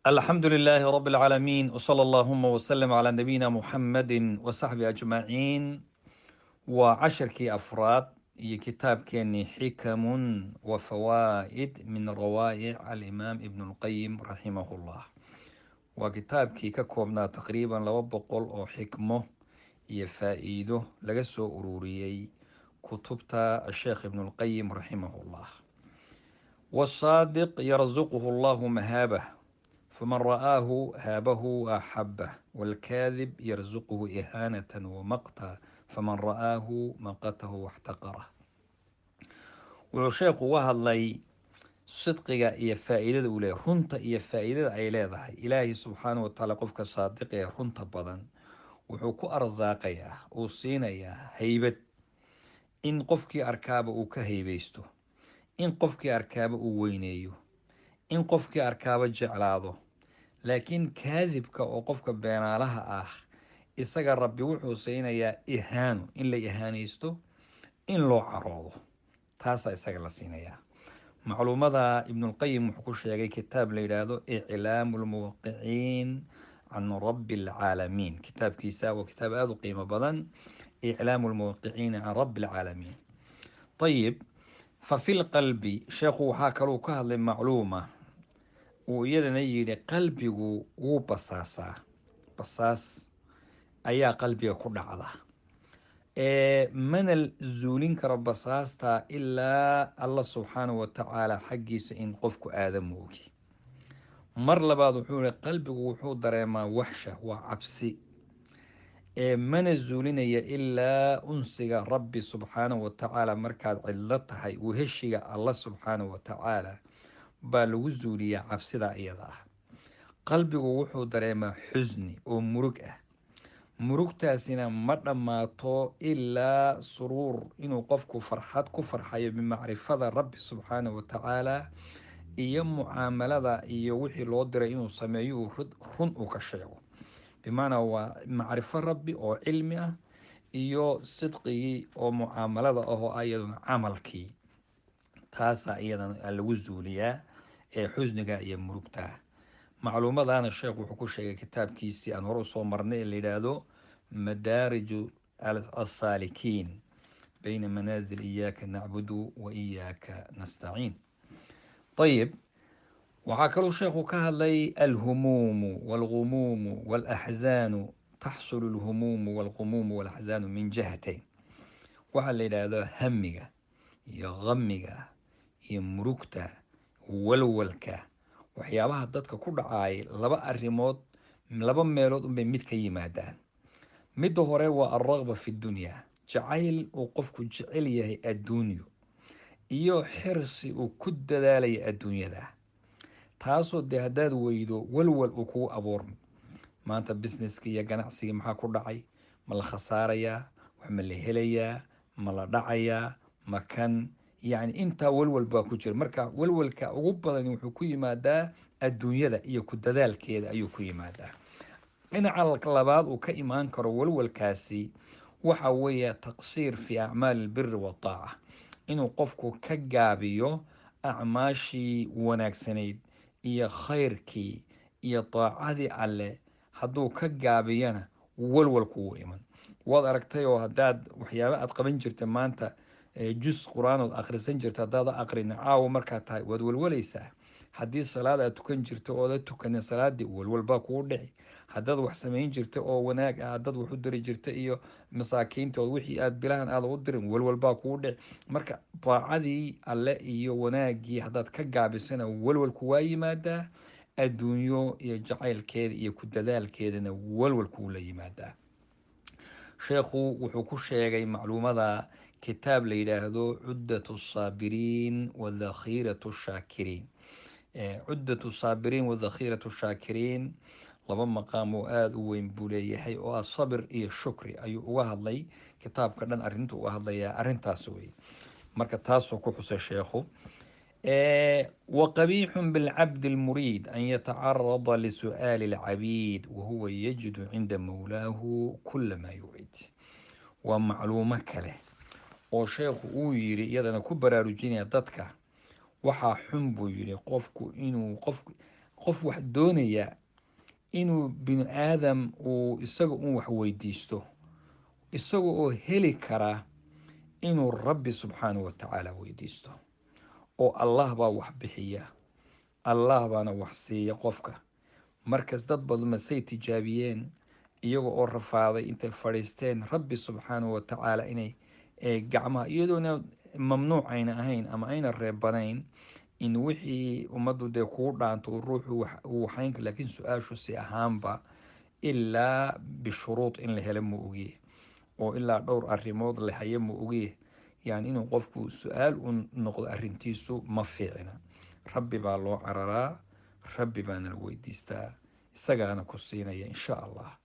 الحمد لله رب العالمين وصلى اللهم وسلم على نبينا محمد وصحبه أجمعين وعشر كي أفراد كتاب كيني حكم وفوائد من روائع الإمام ابن القيم رحمه الله وكتاب كي ككوبنا تقريبا لوبقل أو حكمه يفائده لقسو أروريي كتبتا الشيخ ابن القيم رحمه الله. والصادق يرزقه الله مهابه فمن رآه هابه وأحبه، والكاذب يرزقه إهانة ومقتا فمن رآه مقته واحتقره. وشيخ وهاللي صدقك إيا فائدة أولي رنت إيا فائدة أي ليضح إلهي سبحانه وتعالى قفك صادق إيا رنت بدن وحكو أرزاقيا وصينيا هيبت إن قفك أركاب وكهيبيستو، إن قفك أركاب ووينيو، إن قفك أركاب جعلاضو. laakiin kaadibka oo qofka beenaalaha ah isaga rabbi wuxuu siinayaa ihaano, in la ihaanaysto, in loo caroodo, taasaa isaga la siinayaa. macluumada ibnulqayim wuxuu ku sheegay kitaab la yidhaahdo iclaamu lmuwaqiciin can rabbi alcaalamiin. kitaabkiisa waa kitaab aada u qiimo badan, iclaamu lmuwaqiciina can rabbi alcaalamiin. ayib, fa fi lqalbi sheekhu waxaa kaluu ka hadlay macluuma uu iyadana yidhi qalbigu wuu basaasaa, basaas ayaa qalbiga ku dhacda, mana zuulin karo basaasta ilaa alla subxaanahu watacaala xaggiisa in qofku aada moogi. mar labaad wuxuu yihi qalbigu wuxuu dareemaa waxsha, waa cabsi, mana zuulinaya ilaa unsiga rabbi subxaanahu watacaala markaad cidlo tahay, weheshiga alla subxaanahu watacaala baa lagu zuuliyaa cabsida iyada ah. qalbigu wuxuu dareemaa xusni oo murug ah, murugtaasina ma dhammaato ilaa suruur, inuu qofku farxad ku farxayo bimacrifada rabbi subxaanahu watacaala iyo mucaamalada iyo wixii loo diray inuu sameeyo run uu ka sheego. bimacnaa waa macrifo rabbi oo cilmi ah iyo sidqigii oo mucaamalada ahoo iyaduna camalkii, taasaa iyadana lagu zuuliyaa ee xusniga iyo murugta. macluumadana sheekh wuxuu ku sheegay kitaabkiisii aan hore usoo marnay ee la yidhaahdo madaariju alsaalikiin bayna manaasil iyaaka nacbudu wa iyaaka nastaciin. ayib, waxaa kaluu sheekhu ka hadlay alhumuumu walgumuumu walaxzaanu. taxsulu alhumuumu walgumuumu walaxzaanu min jihatayn. waxaa la yidhaahdo hamiga iyo qamiga iyo murugta, walwalka, waxyaabaha dadka ku dhacaay laba arrimood, laba meelood unbay mid ka yimaadaan. midda hore waa alraqba fi dunya, jacayl uu qofku jecel yahay adduunyo iyo xirsi uu ku dadaalaya adduunyada, taasoo dee haddaad weydo walwal uu kugu abuurmi. maanta businesski iyo ganacsigii maxaa ku dhacay? ma la khasaarayaa? wax ma la helayaa? ma la dhacayaa? ma kan yacni intaa walwal baa ku jira. marka walwalka ugu badan wuxuu ku yimaadaa adduunyada iyo ku dadaalkeeda ayuu ku yimaadaa. dhinaca labaad uu ka imaan karo walwalkaasi waxa weeye taqsiir fi acmaali albiri waataaca, inuu qofku ka gaabiyo acmaashii wanaagsanayd iyo khayrkii iyo daacadii alle. hadduu ka gaabiyana walwalku wuu iman. waad aragtay oo haddaad waxyaaba aad qaban jirta maanta, jus qur-aanood akhrisan jirta, haddaad aqrin caawo markaa tahay waad walwalaysaa. haddii salaad aad tukan jirta ooda tukanin salaadii, walwal baa kugu dhici. haddaad wax samayn jirta oo wanaag ah, haddaad wax u diri jirta iyo masaakiinta oo wixii aad bilahan aada u dirin, walwal baa kugu dhici. marka daacadii alle iyo wanaagii haddaad ka gaabisana walwalku waa yimaadaa, adduunyo iyo jacaylkeeda iyo ku dadaalkeedana walwalkuu la yimaadaa. sheekhu wuxuu ku sheegay macluumada kitaab la yidhaahdo cuddat saabiriin wadakhiiratu shaakiriin. cuddat saabiriin wadakhiiratu shaakiriin laba maqaam oo aada u weyn buu leeyahay oo ah sabir iyo shukri ayuu uga hadlay. kitaabka dhan arrinta uga hadlayaa arrintaas wey. marka taasoo ku xusay sheekhu. وقبيح بالعبد المريد أن يتعرض لسؤال العبيد وهو يجد عند مولاه كل ما يريد. ومعلومة كله oo sheekhu uu yiri iyadana ku baraarujinaya dadka waxaa xun buu yiri qofku inuu qof wax doonaya inuu bini aadam uu isaga un wax weydiisto, isaga oo heli karaa inuu rabbi subxaanahu wa tacaala weydiisto. oo allah baa wax bixiya, allah baana wax siiya qofka. markas dad badan masay tijaabiyeen iyaga oo rafaaday intay fadhiisteen rabbi subxaanahu wa tacaala inay gacmaha, iyadoona mamnuuc ayna ahayn ama ayna reebanayn in wixii ummaddu dee kugu dhaanto ruuxu uu waxaynka, laakiin su-aashu si ahaanba ilaa bishuruud in la helo ma ogiye, oo ilaa dhowr arrimood la hayo ma ogiye. yani inuu qofku su-aal u noqdo arrintiisu ma fiicna. rabbi baa loo cararaa, rabbi baana la weydiistaa, isagaana ku siinaya insha allah.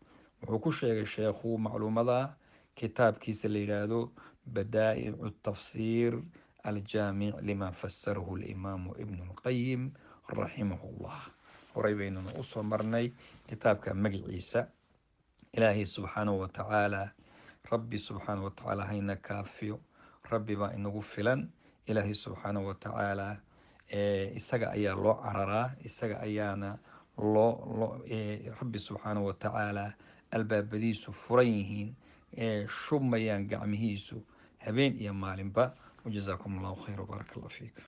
wuxuu ku sheegay sheekhu macluumada kitaabkiisa la yidhaahdo badaa'icu tafsiir aljaamic lima fasarahu alimaamu ibnu lqayim raximahullah. horay baynuna usoo marnay kitaabka magaciisa. ilaahay subxaanahu wa tacaala, rabbi subxaanahu wa tacaala hayna kaafiyo. rabbi baa inagu filan. ilaahay subxaanahu wa tacaala isaga ayaa loo cararaa, isaga ayaana rabbi subxaanahu wa tacaala albaabadiisu furan yihiin, shubmayaan gacmihiisu habeen iyo maalinba. wajazaakum allahu khayr, wbaaraka allah fiikum.